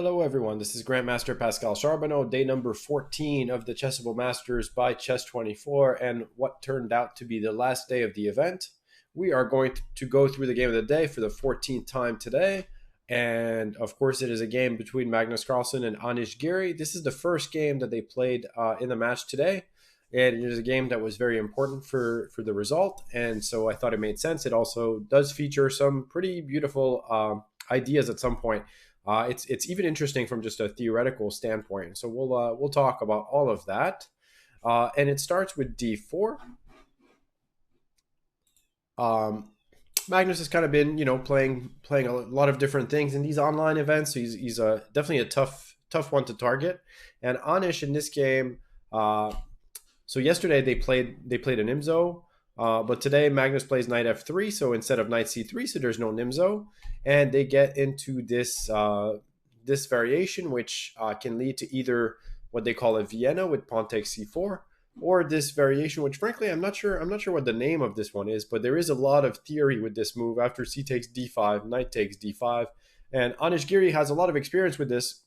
Hello everyone, this is Grandmaster Pascal Charbonneau, day number 14 of the Chessable Masters by Chess24, and what turned out to be the last day of the event. We are going to go through the game of the day for the 14th time today, and of course it is a game between Magnus Carlsen and Anish Giri. This is the first game that they played in the match today, and it is a game that was very important for the result, and so I thought it made sense. It also does feature some pretty beautiful ideas at some point. It's even interesting from just a theoretical standpoint. So we'll talk about all of that, and it starts with d4. Magnus has kind of been playing a lot of different things in these online events. So he's definitely a tough one to target. And Anish in this game, so yesterday they played an Nimzo. But today Magnus plays knight f3, so instead of knight c3, so there's no Nimzo, and they get into this this variation, which can lead to either what they call a Vienna with pawn takes c4, or this variation, which frankly I'm not sure what the name of this one is, but there is a lot of theory with this move. After c takes d5, knight takes d5, and Anish Giri has a lot of experience with this.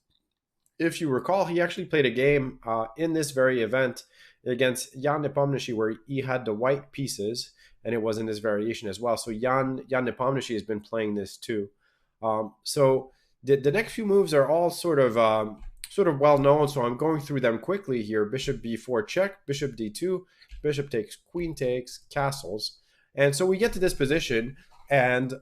If you recall, he actually played a game in this very event against Jan Nepomniachtchi where he had the white pieces, and it was in this variation as well. So Jan Nepomniachtchi has been playing this too. So the next few moves are all sort of well known. So I'm going through them quickly here. Bishop b4 check, bishop d2, bishop takes, queen takes, castles, and so we get to this position, and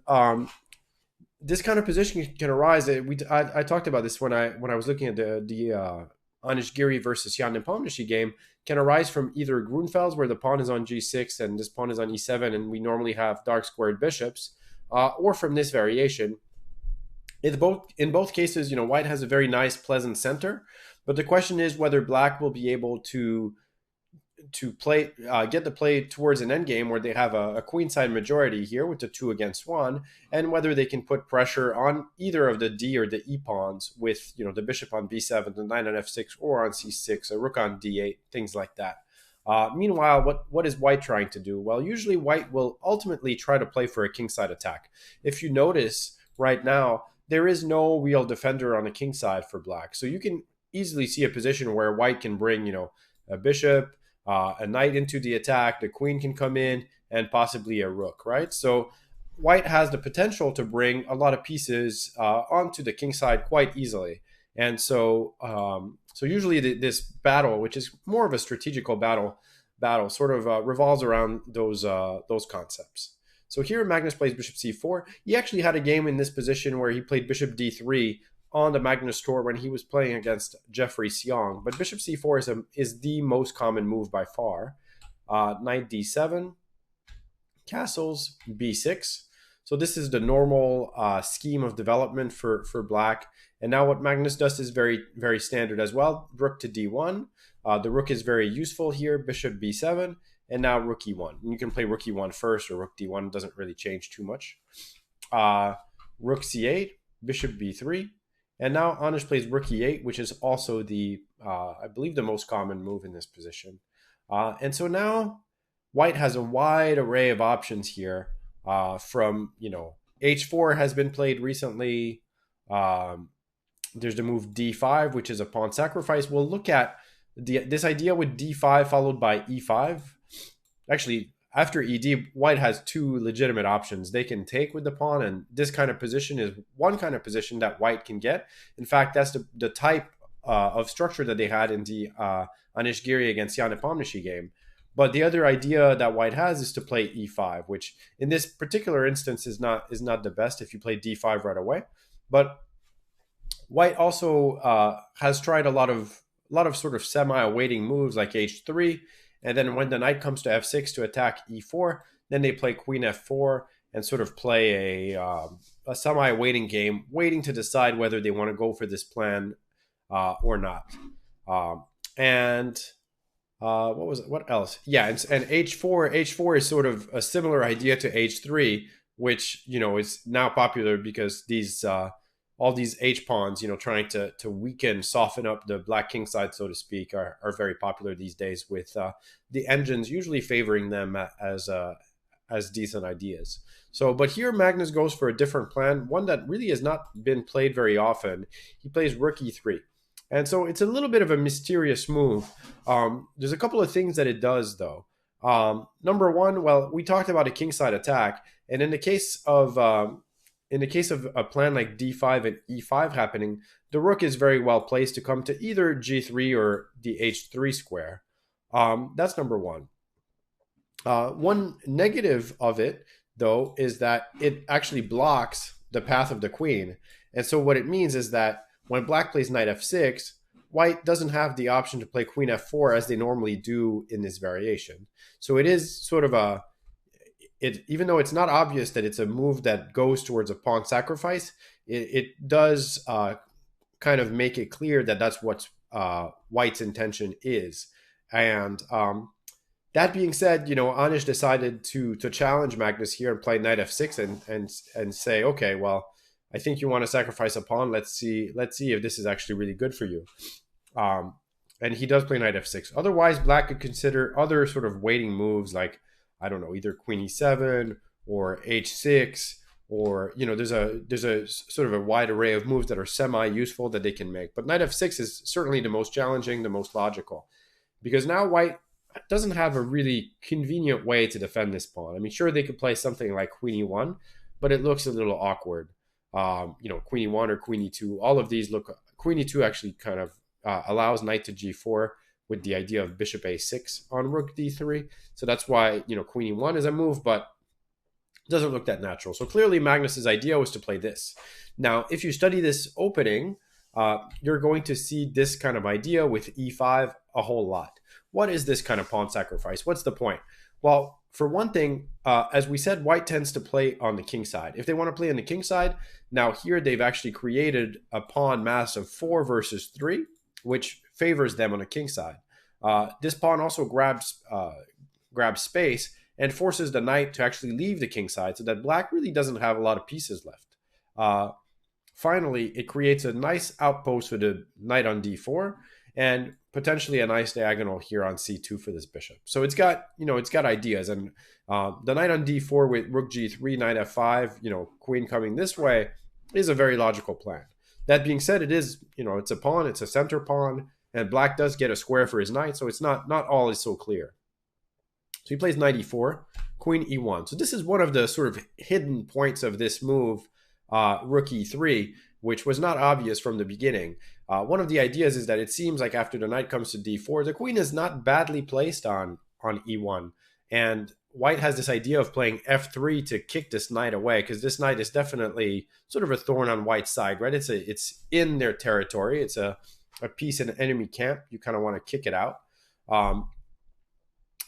this kind of position can arise. I talked about this when I was looking at the Anish Giri versus Jan Nepomniachtchi game. Can arise from either Grunfelds, where the pawn is on g6 and this pawn is on e7, and we normally have dark squared bishops, or from this variation. In both cases, white has a very nice, pleasant center, but the question is whether black will be able to play get the play towards an endgame where they have a queenside majority here with the 2 against 1, and whether they can put pressure on either of the d or the e pawns with the bishop on b7, the knight on f6, or on c6, a rook on d8, things like that. Meanwhile, what is white trying to do? Well, usually white will ultimately try to play for a kingside attack. If you notice right now, there is no real defender on the kingside for black, so you can easily see a position where white can bring a bishop, a knight into the attack, the queen can come in, and possibly a rook, right? So white has the potential to bring a lot of pieces onto the king side quite easily. And so usually this battle, which is more of a strategical battle sort of revolves around those concepts. So here Magnus plays bishop c4. He actually had a game in this position where he played bishop d3 on the Magnus Tour when he was playing against Jeffrey Seong. But bishop c4 is the most common move by far. Knight d7, castles, b6. So this is the normal scheme of development for black. And now what Magnus does is very, very standard as well. Rook to d1. The rook is very useful here. Bishop b7. And now rook e1. And you can play rook e1 first or rook d1. It doesn't really change too much. Rook c8, bishop b3. And now Anish plays rook e8, which is also I believe the most common move in this position. And so now white has a wide array of options here. From h4 has been played recently. There's the move d5, which is a pawn sacrifice. We'll look at this idea with d5 followed by e5. Actually, after ed, white has 2 legitimate options. They can take with the pawn, and this kind of position is one kind of position that white can get. In fact, that's the type of structure that they had in the Anish Giri against Jan Nepomniachtchi game. But the other idea that white has is to play e5, which in this particular instance is not the best if you play d5 right away. But white also has tried a lot of sort of semi-awaiting moves like h3, and then when the knight comes to f6 to attack e4, then they play queen f4 and sort of play a semi-waiting game, waiting to decide whether they want to go for this plan or not. What else? Yeah, and h4 is sort of a similar idea to h3, which is now popular because these all these H pawns, trying to weaken, soften up the black king side, so to speak, are very popular these days, with the engines usually favoring them as a as decent ideas. So, but here Magnus goes for a different plan, one that really has not been played very often. He plays rook e3. And so it's a little bit of a mysterious move. There's a couple of things that it does, though. Number one, well, we talked about a kingside attack, and in the case of a plan like d5 and e5 happening, the rook is very well placed to come to either g3 or the h3 square. That's number one. One negative of it, though, is that it actually blocks the path of the queen. And so what it means is that when black plays knight f6, white doesn't have the option to play queen f4 as they normally do in this variation. So it is sort of even though it's not obvious that it's a move that goes towards a pawn sacrifice, it does kind of make it clear that that's what white's intention is. And that being said, Anish decided to challenge Magnus here and play knight f6 and say, okay, well, I think you want to sacrifice a pawn. Let's see if this is actually really good for you. And he does play knight f6. Otherwise, black could consider other sort of waiting moves like, I don't know, either queen e7 or h6, or there's a sort of a wide array of moves that are semi-useful that they can make. But knight f6 is certainly the most challenging, the most logical, because now white doesn't have a really convenient way to defend this pawn. I mean, sure, they could play something like queen e1, but it looks a little awkward. Queen e1 or queen e2, all of these look. Queen e2 actually kind of allows knight to g4 with the idea of bishop a6 on rook d3. So that's why, queen e1 is a move, but it doesn't look that natural. So clearly Magnus's idea was to play this. Now, if you study this opening, you're going to see this kind of idea with e5 a whole lot. What is this kind of pawn sacrifice? What's the point? Well, for one thing, as we said, white tends to play on the king side. If they want to play on the king side, now here they've actually created a pawn mass of 4 versus 3, which favors them on the king side. This pawn also grabs space and forces the knight to actually leave the king side, so that black really doesn't have a lot of pieces left. Finally, it creates a nice outpost for the knight on d4, and potentially a nice diagonal here on c2 for this bishop. So it's got ideas, and the knight on d4 with rook g3, knight f5, queen coming this way is a very logical plan. That being said, it is, it's a pawn, it's a center pawn, and black does get a square for his knight, so it's not all is so clear. So he plays knight e4, queen e1. So this is one of the sort of hidden points of this move, rook e3, which was not obvious from the beginning. One of the ideas is that it seems like after the knight comes to d4, the queen is not badly placed on e1. And white has this idea of playing f3 to kick this knight away, because this knight is definitely sort of a thorn on white's side, right? It's in their territory. It's a piece in enemy camp. You kind of want to kick it out.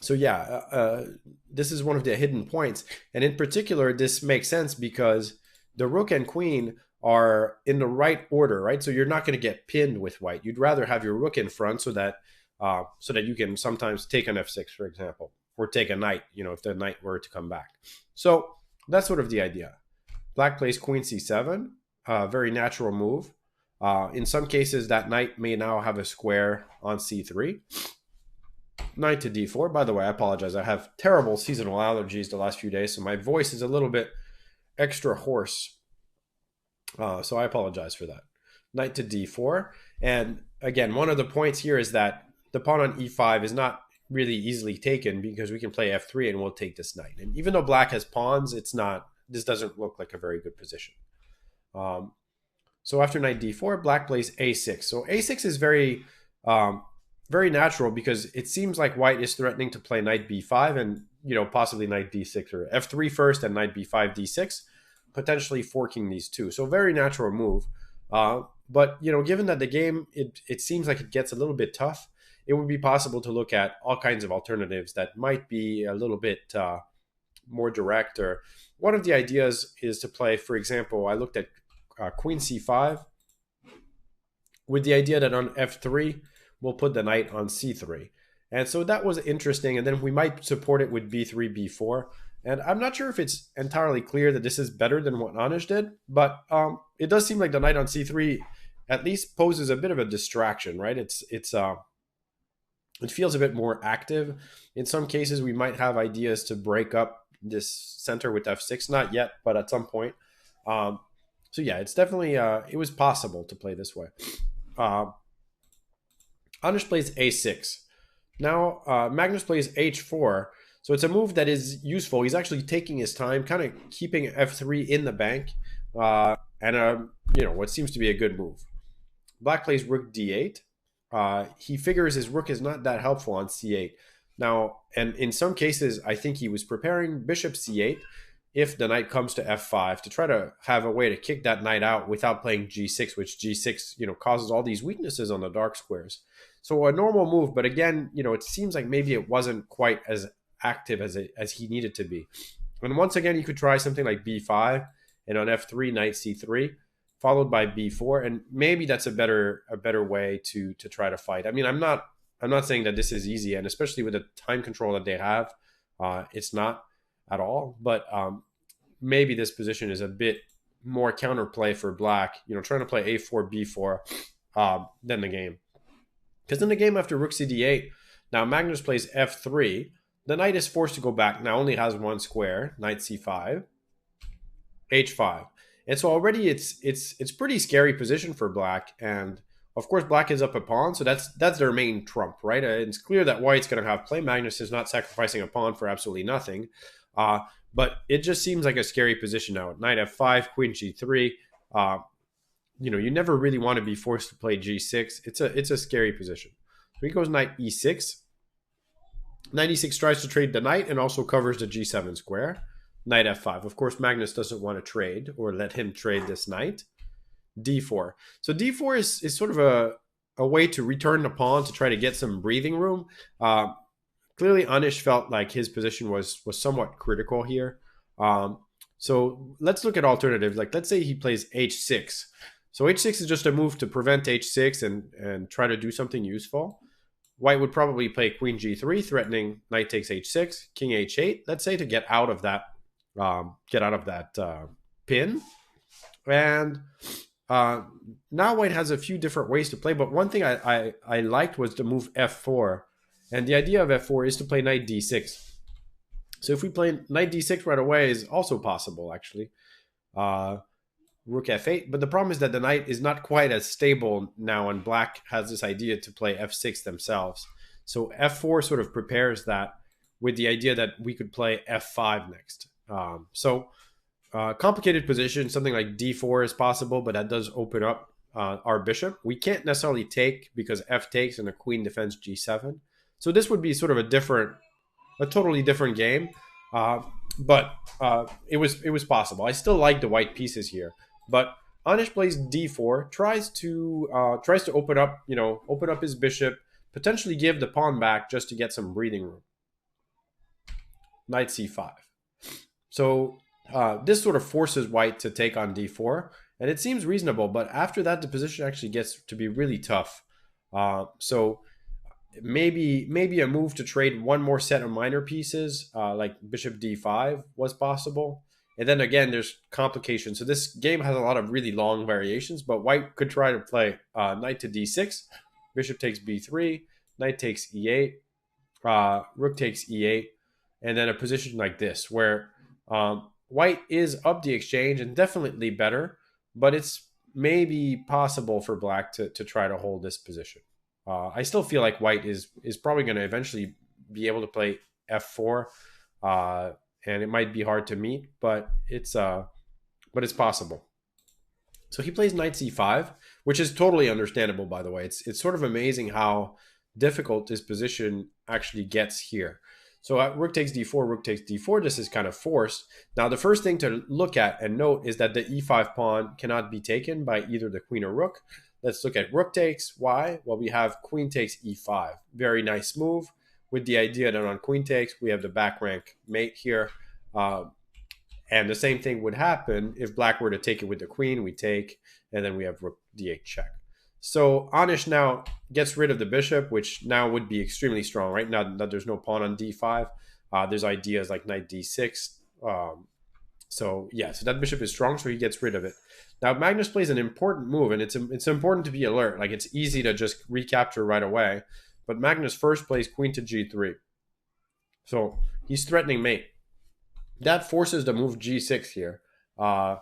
This is one of the hidden points. And in particular, this makes sense because the rook and queen are in the right order, right? So you're not going to get pinned with white. You'd rather have your rook in front so that you can sometimes take an f6, for example, or take a knight, if the knight were to come back. So that's sort of the idea. Black plays queen c7, very natural move. In some cases, that knight may now have a square on c3. Knight to d4. By the way, I apologize. I have terrible seasonal allergies the last few days, so my voice is a little bit extra hoarse. So I apologize for that. Knight to d4. And again, one of the points here is that the pawn on e5 is not really easily taken because we can play f3 and we'll take this knight. And even though black has pawns, this doesn't look like a very good position. So after knight d4, black plays a6. So a6 is very natural because it seems like white is threatening to play knight b5 and possibly knight d6, or f3 first and knight b5 d6, potentially forking these two. So very natural move. But given that the game it seems like it gets a little bit tough, it would be possible to look at all kinds of alternatives that might be a little bit more direct. Or one of the ideas is to play, for example, I looked at queen c5 with the idea that on f3 we'll put the knight on c3, and so that was interesting. And then we might support it with b3, b4, and I'm not sure if it's entirely clear that this is better than what Anish did, but it does seem like the knight on c3 at least poses a bit of a distraction, right? It feels a bit more active. In some cases, we might have ideas to break up this center with f6. Not yet, but at some point. So yeah, it's definitely it was possible to play this way. Anish plays a6. Now Magnus plays h4. So it's a move that is useful. He's actually taking his time, kind of keeping f3 in the bank, and what seems to be a good move. Black plays rook d8. He figures his rook is not that helpful on c8. Now, and in some cases, I think he was preparing bishop c8 if the knight comes to f5 to try to have a way to kick that knight out without playing g6, which g6 causes all these weaknesses on the dark squares. So a normal move, but again, it seems like maybe it wasn't quite as active as he needed to be. And once again, you could try something like b5, and on f3, knight c3, followed by b4, and maybe that's a better way to try to fight. I mean, I'm not saying that this is easy, and especially with the time control that they have, it's not at all. But maybe this position is a bit more counterplay for black. Trying to play a4, b4 than the game. Because in the game after rook cd8, now Magnus plays f3. The knight is forced to go back. Now only has one square. Knight c5, h5, and so already it's pretty scary position for black. And of course, black is up a pawn, so that's their main trump, right? It's clear that white's going to have play. Magnus is not sacrificing a pawn for absolutely nothing, but it just seems like a scary position now. Knight f5, queen g3. You never really want to be forced to play g6. It's a scary position. So he goes knight e6. Knight e6 tries to trade the knight and also covers the g7 square. Knight f5. Of course, Magnus doesn't want to trade or let him trade this knight. d4. So d4 is sort of a way to return the pawn to try to get some breathing room. Clearly, Anish felt like his position was somewhat critical here. So let's look at alternatives. Like, let's say he plays h6. So h6 is just a move to prevent h6 and try to do something useful. White would probably play queen g3, threatening knight takes h6, king h8. Let's say to get out of that pin. And now white has a few different ways to play. But one thing I liked was the move f4, and the idea of f4 is to play knight d6. So if we play knight d6 right away is also possible actually. Rook f8, but the problem is that the knight is not quite as stable now, and black has this idea to play f6 themselves. So f4 sort of prepares that with the idea that we could play f5 next. Complicated position, something like d4 is possible, but that does open up our bishop. We can't necessarily take because f takes and the queen defends g7. So this would be sort of a totally different game, but it was possible. I still like the white pieces here. But Anish plays d4, tries to open up his bishop, potentially give the pawn back just to get some breathing room. Knight c5. So this sort of forces white to take on d4, and it seems reasonable. But after that, the position actually gets to be really tough. So maybe a move to trade one more set of minor pieces, like bishop d5, was possible. And then again, there's complications. So this game has a lot of really long variations, but white could try to play knight to d6, bishop takes b3, knight takes e8, rook takes e8, and then a position like this where white is up the exchange and definitely better, but it's maybe possible for black to try to hold this position. I still feel like white is probably going to eventually be able to play f4, and it might be hard to meet, but it's possible. So he plays knight c5, which is totally understandable, by the way. It's sort of amazing how difficult this position actually gets here. So rook takes d4, rook takes d4. This is kind of forced. Now, the first thing to look at and note is that the e5 pawn cannot be taken by either the queen or rook. Let's look at rook takes. Why? Well, we have queen takes e5. Very nice move, with the idea that on queen takes, we have the back rank mate here. And the same thing would happen if black were to take it with the queen. We take, and then we have rook d8 check. So Anish now gets rid of the bishop, which now would be extremely strong, right? Now that there's no pawn on d5, there's ideas like knight d6. So that bishop is strong, so he gets rid of it. Now Magnus plays an important move, and it's important to be alert. Like, it's easy to just recapture right away, but Magnus first plays queen to g3. So he's threatening mate. that forces the move g6 here. Uh,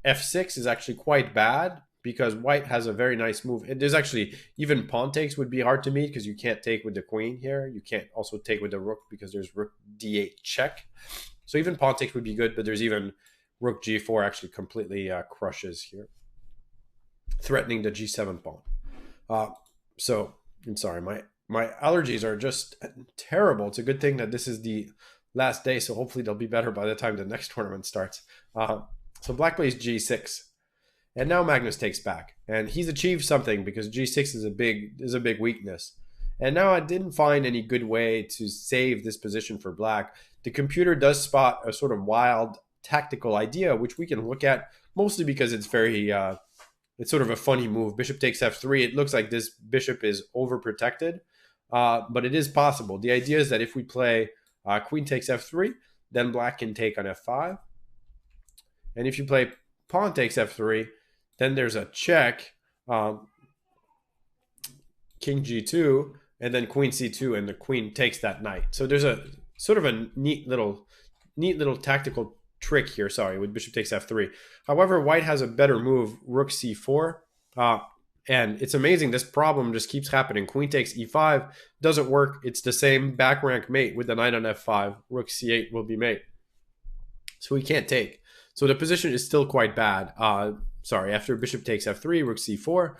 f6 is actually quite bad because white has a very nice move. There's actually, even pawn takes would be hard to meet because you can't take with the queen here. You can't also take with the rook because there's rook d8 check. So even pawn takes would be good, but there's even rook g4 actually completely crushes here, threatening the g7 pawn. So I'm sorry, my allergies are just terrible. It's a good thing that this is the last day, so hopefully they'll be better by the time the next tournament starts. So black plays g6, and now Magnus takes back, and he's achieved something because g6 is a big weakness. And now I didn't find any good way to save this position for black. The computer does spot a sort of wild tactical idea, which we can look at mostly because it's very it's sort of a funny move. Bishop takes f3. It looks like this bishop is overprotected, but it is possible. The idea is that if we play queen takes f3, then black can take on f5. And if you play pawn takes f3, then there's a check, king g2, and then queen c2, and the queen takes that knight. So there's a sort of a neat little tactical trick here, sorry, with bishop takes f3. However, white has a better move, rook c4. And it's amazing, this problem just keeps happening. Queen takes e5, doesn't work. It's the same back rank mate with the knight on f5. Rook c8 will be mate. So he can't take. So the position is still quite bad. Sorry, after bishop takes f3, rook c4,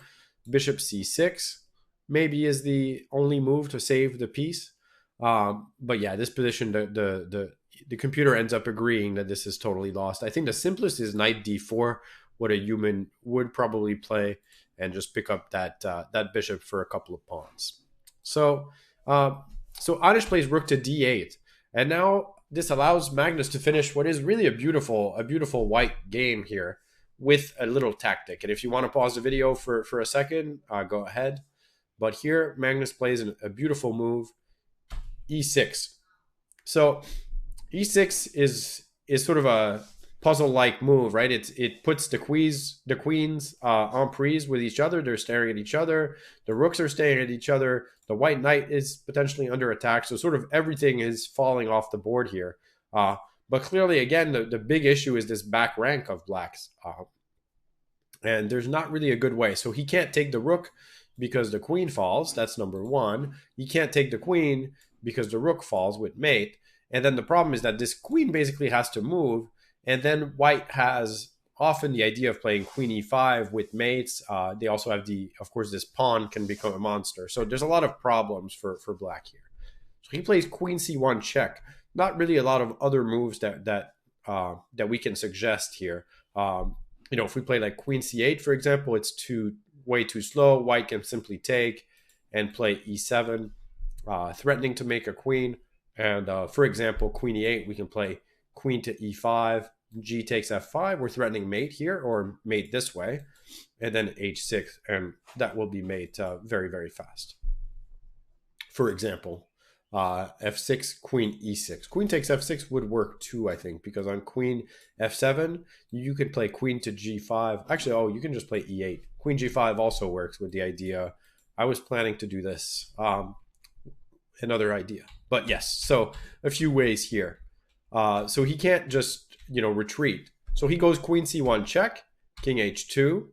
bishop c6 maybe is the only move to save the piece. But yeah, this position, the computer ends up agreeing that this is totally lost. I think the simplest is knight d4, what a human would probably play, and just pick up that bishop for a couple of pawns. So Anish plays rook to d8, and now this allows Magnus to finish what is really a beautiful white game here with a little tactic. And if you want to pause the video for a second, go ahead. But here Magnus plays a beautiful move, e6. So e6 is sort of a puzzle-like move, right? It puts the queens en prise with each other. They're staring at each other. The rooks are staring at each other. The white knight is potentially under attack. So sort of everything is falling off the board here. But clearly, again, the big issue is this back rank of blacks. And there's not really a good way. So he can't take the rook because the queen falls. That's number one. He can't take the queen because the rook falls with mate. And then the problem is that this queen basically has to move. And then white has often the idea of playing queen e5 with mates. They also have of course, this pawn can become a monster. So there's a lot of problems for black here. So he plays queen c1 check. Not really a lot of other moves that we can suggest here. If we play like queen c8, for example, it's way too slow. White can simply take and play e7, threatening to make a queen. And for example, queen e8, we can play queen to e5, g takes f5. We're threatening mate here, or mate this way, and then h6, and that will be mate very, very fast. For example, f6, queen e6. Queen takes f6 would work too, I think, because on queen f7, you could play queen to g5. Actually, you can just play e8. Queen g5 also works with the idea. I was planning to do this. Another idea. But yes, so a few ways here. So he can't just, retreat. So he goes queen c1 check, king h2,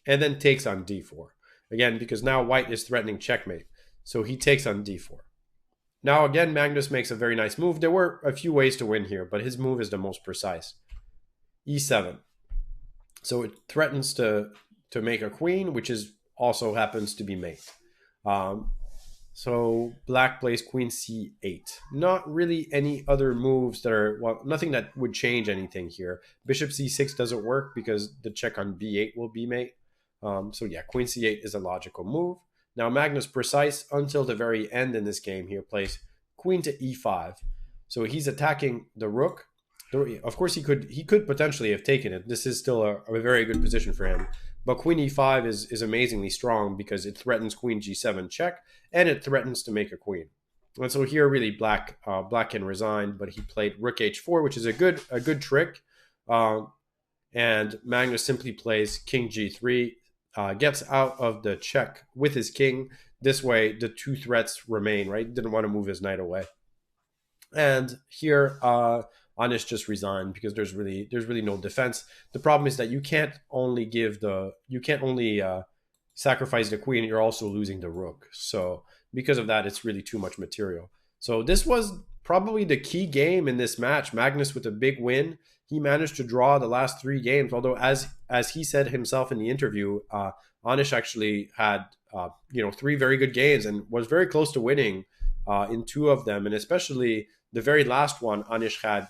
and then takes on d4. Again, because now white is threatening checkmate. So he takes on d4. Now again, Magnus makes a very nice move. There were a few ways to win here, but his move is the most precise. e7. So it threatens to make a queen, which also happens to be mate. So black plays queen c8. Not really any other moves nothing that would change anything here. Bishop c6 doesn't work because the check on b8 will be mate. So yeah, queen c8 is a logical move. Now Magnus precise until the very end in this game here plays queen to e5. So he's attacking the rook. Of course, he could potentially have taken it. This is still a very good position for him. But queen e5 is amazingly strong because it threatens queen g7 check, and it threatens to make a queen. And so here, really, black can resign, but he played rook h4, which is a good trick. And Magnus simply plays king g3, gets out of the check with his king. This way, the two threats remain, right? Didn't want to move his knight away. And here, Anish just resigned because there's really no defense. The problem is that you can't only sacrifice the queen. You're also losing the rook. So because of that, it's really too much material. So this was probably the key game in this match. Magnus with a big win. He managed to draw the last three games. Although, as he said himself in the interview, Anish actually had three very good games and was very close to winning in two of them, and especially the very last one, Anish had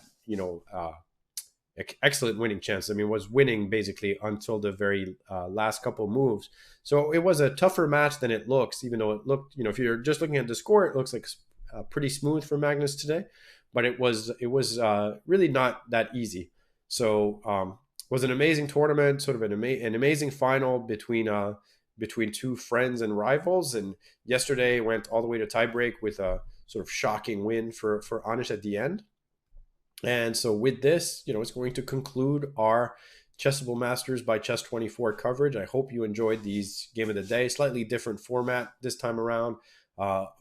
excellent winning chances. I mean, was winning basically until the very last couple moves. So it was a tougher match than it looks, even though it looked, if you're just looking at the score, it looks like pretty smooth for Magnus today. But it was really not that easy. So was an amazing tournament, sort of an amazing final between two friends and rivals. And yesterday went all the way to tiebreak with a sort of shocking win for Anish at the end. And so with this, it's going to conclude our Chessable Masters by Chess24 coverage. I hope you enjoyed these game of the day. Slightly different format this time around.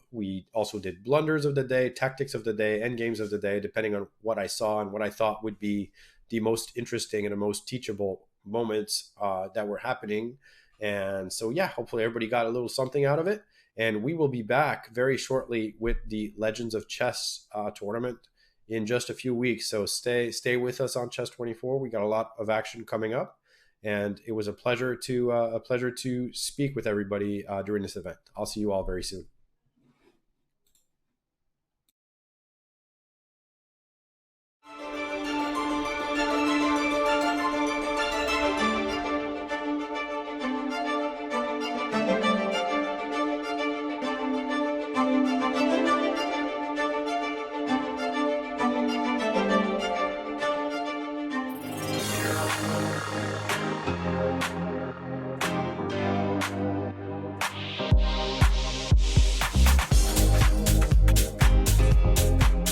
We also did blunders of the day, tactics of the day, end games of the day, depending on what I saw and what I thought would be the most interesting and the most teachable moments that were happening. And so, yeah, hopefully everybody got a little something out of it. And we will be back very shortly with the Legends of Chess tournament in just a few weeks. So stay with us on Chess24. We got a lot of action coming up, and it was a pleasure to speak with everybody during this event. I'll see you all very soon.